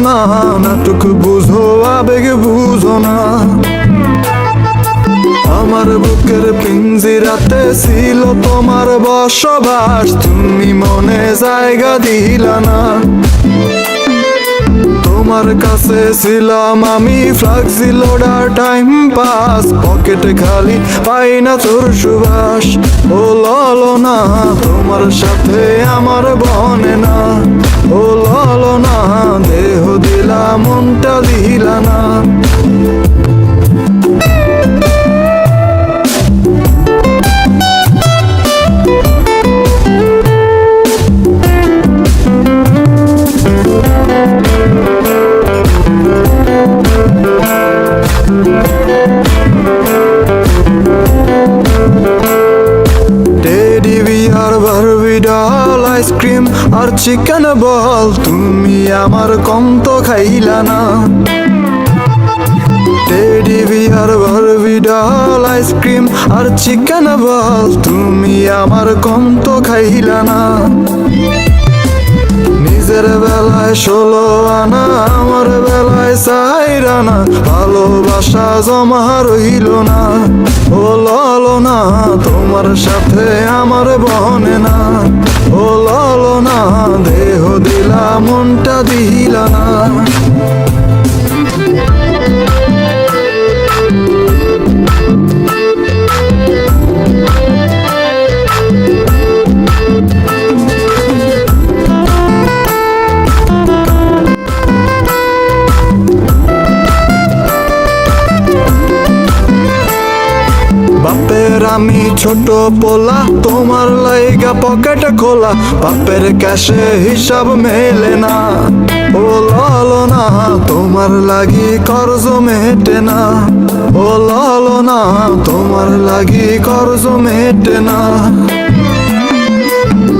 না, নাটক বুঝো আবেগ বুঝো না। আমার বুকের পিঞ্জিরাতে ছিল তোমার বসবাস, তুমি মনে জায়গা দিলা না। তোমার কাছে ছিলাম আমি ফ্লাক্সি লোডার টাইম পাস, পকেটে খালি পাই না তোর সুবাস। ও ললো না, তোমার সাথে আমার বনে না। ও ললো না, দেহ দিলা মনটা দিলা না। ডাল আইসক্রিম আর চিকেন বল, তুমি আমার কম তো খাইলা না। টেডি বিয়ার বারবি ডাল আইসক্রিম আর চিকেন বল, তুমি আমার কম তো খাইলা না। নিজের বেলায় 16 আনা, আমার বেলায় 4 আনা, ভালোবাসা জমা রইল না। ও ললো না, তোমার সাথে আমার বনে না। ও ললো না, দেহ দিলা মনটা দিলা না। বাপের আমি ছোট পোলা, তোমার লাইগা পকেট খোলা, বাপের ক্যাশে হিসাব মেলে না। ও ললো না, তোমার লাগি কর্জ মেটে না। ও ললো না, তোমার লাগি কর্জ মেটে না।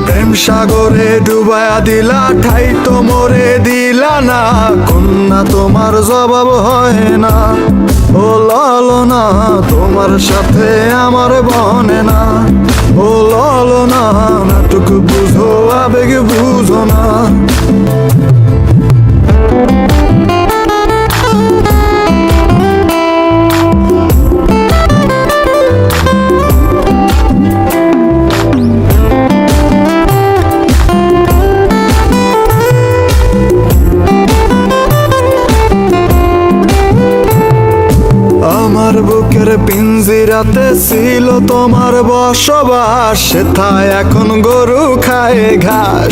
প্রেম সাগরে ডুবায়া দিলা, ঠাই তো মরে দিলা না, কন্যা তোমার জবাব হয় না। ও ললো না, তোমার সাথে আমার বনে না। ও ললো না, নাটক বুঝো আবেগ বুঝো না। আমার বুকের পিঞ্জিরাতে ছিল তোমার বসবাস, সেথায় এখন গরু খায় ঘাস।